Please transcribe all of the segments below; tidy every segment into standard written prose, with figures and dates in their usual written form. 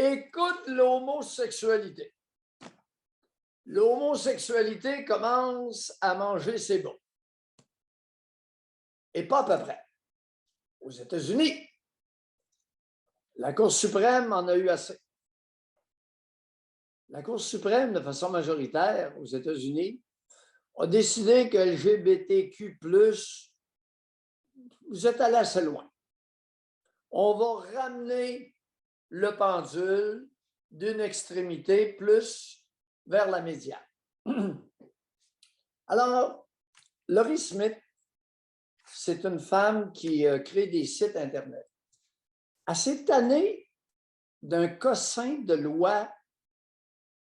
Écoute l'homosexualité. L'homosexualité commence à manger ses bons. Et pas à peu près. Aux États-Unis, la Cour suprême en a eu assez. La Cour suprême, de façon majoritaire aux États-Unis, a décidé que LGBTQ+, vous êtes allé assez loin. On va ramener le pendule d'une extrémité plus vers la médiane. Alors, Laurie Smith, c'est une femme qui crée des sites Internet. Elle s'est tannée d'un cossin de loi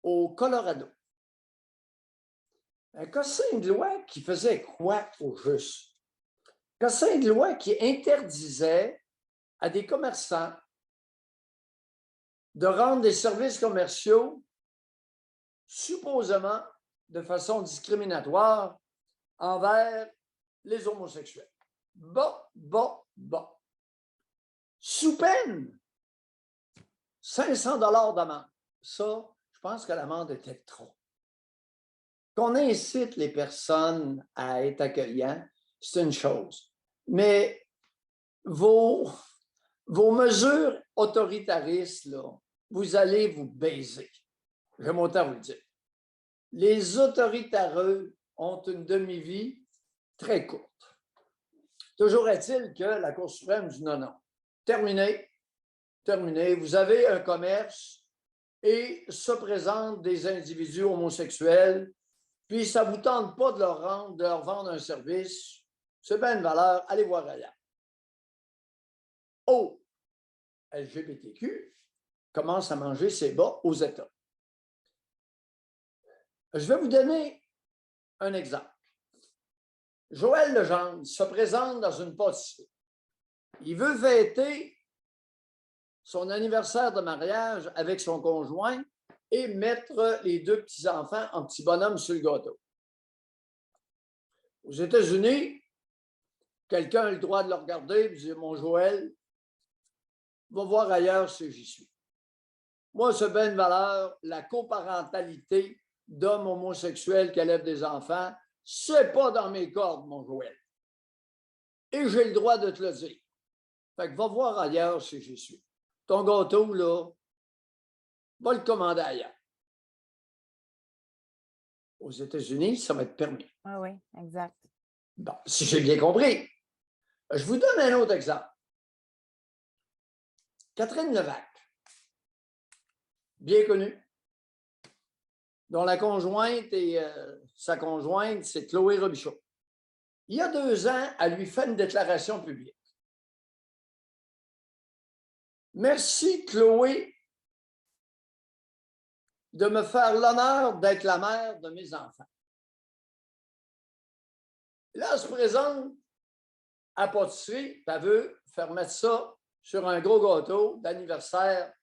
au Colorado. Un cossin de loi qui faisait quoi au juste? Un cossin de loi qui interdisait à des commerçants de rendre des services commerciaux supposément de façon discriminatoire envers les homosexuels. Bon. Sous peine, 500 $ d'amende. Ça, je pense que l'amende était trop. Qu'on incite les personnes à être accueillants, c'est une chose. Mais vos mesures autoritaristes, là, vous allez vous baiser. J'aime autant vous le dire. Les autoritareux ont une demi-vie très courte. Toujours est-il que la Cour suprême dit non. Terminé. Vous avez un commerce et se présentent des individus homosexuels, puis ça ne vous tente pas de leur vendre un service. C'est bien une valeur, allez voir ailleurs. Oh, LGBTQ commence à manger ses bas aux États. Je vais vous donner un exemple. Joël Legendre se présente dans une pâtisserie. Il veut fêter son anniversaire de mariage avec son conjoint et mettre les deux petits-enfants en petits bonhommes sur le gâteau. Aux États-Unis, quelqu'un a le droit de le regarder et de dire « Mon Joël, va voir ailleurs si j'y suis. » Moi, c'est bien une valeur, la coparentalité d'hommes homosexuels qui élèvent des enfants, c'est pas dans mes cordes, mon Joël. Et j'ai le droit de te le dire. Fait que va voir ailleurs si j'y suis. Ton gâteau, là, va le commander ailleurs. Aux États-Unis, ça va être permis. Oui, exact. Bon, si j'ai bien compris. Je vous donne un autre exemple. Catherine Levac, bien connue, dont la conjointe et sa conjointe, c'est Chloé Robichaud. Il y a 2 ans, elle lui fait une déclaration publique. Merci, Chloé, de me faire l'honneur d'être la mère de mes enfants. Là, elle se présente à la pâtisserie, elle veut faire mettre ça sur un gros gâteau d'anniversaire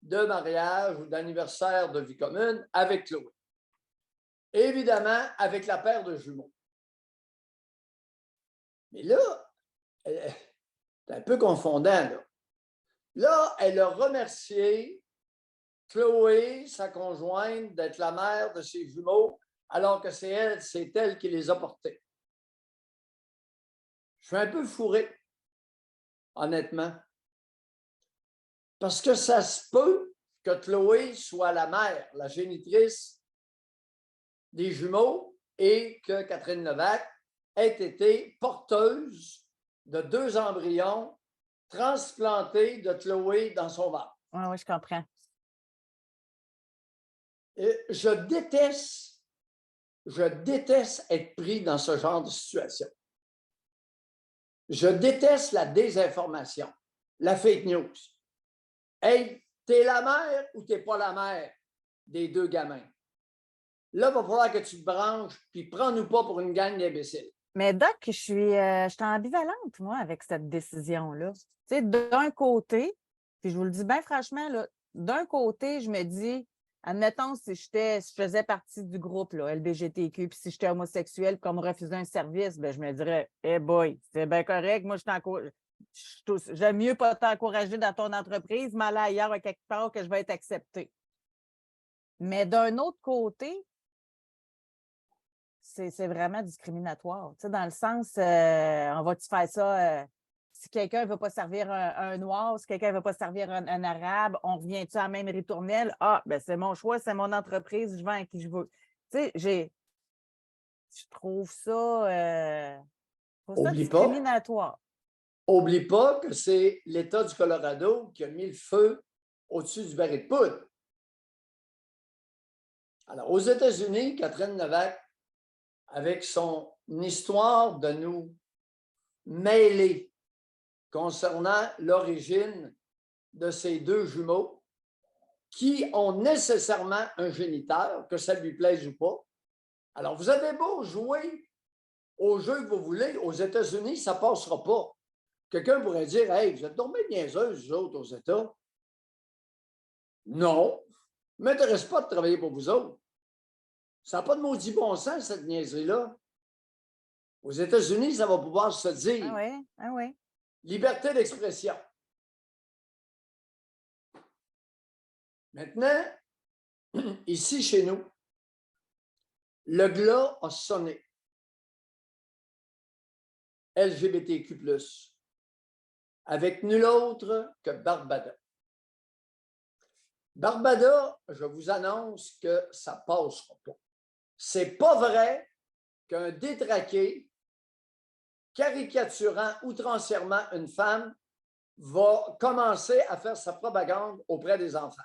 de mariage ou d'anniversaire de vie commune avec Chloé. Évidemment, avec la paire de jumeaux. Mais là, c'est un peu confondant, là. Là, elle a remercié Chloé, sa conjointe, d'être la mère de ses jumeaux, alors que c'est elle qui les a portés. Je suis un peu fourré, honnêtement. Parce que ça se peut que Chloé soit la mère, la génitrice des jumeaux et que Catherine Levac ait été porteuse de 2 embryons transplantés de Chloé dans son ventre. Oui, je comprends. Et je déteste être pris dans ce genre de situation. Je déteste la désinformation, la fake news. Hey, t'es la mère ou t'es pas la mère des 2 gamins? Là, il va falloir que tu te branches, puis prends-nous pas pour une gang d'imbéciles. Mais Doc, je suis ambivalente, moi, avec cette décision-là. Tu sais, d'un côté, puis je vous le dis bien franchement, là, d'un côté, je me dis, admettons, si je faisais partie du groupe là, LGBTQ, puis si j'étais homosexuel, qu'on me refusait un service, ben, je me dirais, hey boy, c'est bien correct, moi, J'aime mieux pas t'encourager dans ton entreprise, mais aller ailleurs à quelque part que je vais être acceptée. Mais d'un autre côté, c'est vraiment discriminatoire. Tu sais, dans le sens, on va-tu faire ça si quelqu'un ne veut pas servir un noir, si quelqu'un ne veut pas servir un arabe, on revient-tu à la même ritournelle? Ah, ben c'est mon choix, c'est mon entreprise, je vends à qui je veux. Tu sais, je trouve ça Oublie pas, discriminatoire. oublie pas que c'est l'État du Colorado qui a mis le feu au-dessus du baril de poudre. Alors, aux États-Unis, Catherine Novak, avec son histoire de nous mêler concernant l'origine de ces deux jumeaux qui ont nécessairement un géniteur, que ça lui plaise ou pas. Alors, vous avez beau jouer au jeu que vous voulez, aux États-Unis, ça ne passera pas. Quelqu'un pourrait dire, hey, vous êtes tombés niaiseuses, vous autres, aux États. Non, ne m'intéresse pas de travailler pour vous autres. Ça n'a pas de maudit bon sens, cette niaiserie-là. Aux États-Unis, ça va pouvoir se dire. Ah oui, ah oui. Liberté d'expression. Maintenant, ici chez nous, le glas a sonné. LGBTQ+, avec nul autre que Barbada. Barbada, je vous annonce que ça ne passera pas. C'est pas vrai qu'un détraqué caricaturant outrancièrement une femme va commencer à faire sa propagande auprès des enfants.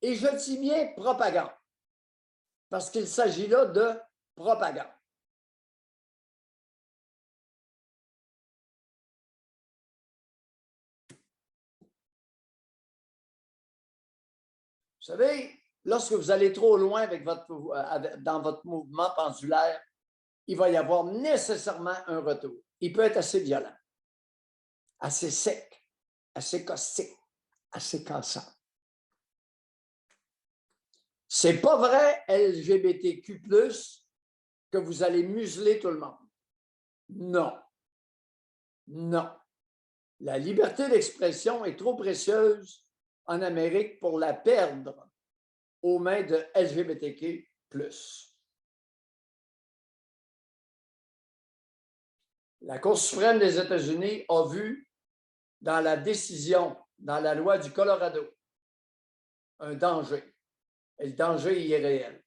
Et je dis bien propagande, parce qu'il s'agit là de propagande. Vous savez, lorsque vous allez trop loin dans votre mouvement pendulaire, il va y avoir nécessairement un retour. Il peut être assez violent, assez sec, assez caustique, assez cassant. C'est pas vrai, LGBTQ+, que vous allez museler tout le monde. Non. Non. La liberté d'expression est trop précieuse en Amérique pour la perdre aux mains de LGBTQ+. La Cour suprême des États-Unis a vu dans la décision, dans la loi du Colorado, un danger. Et le danger y est réel.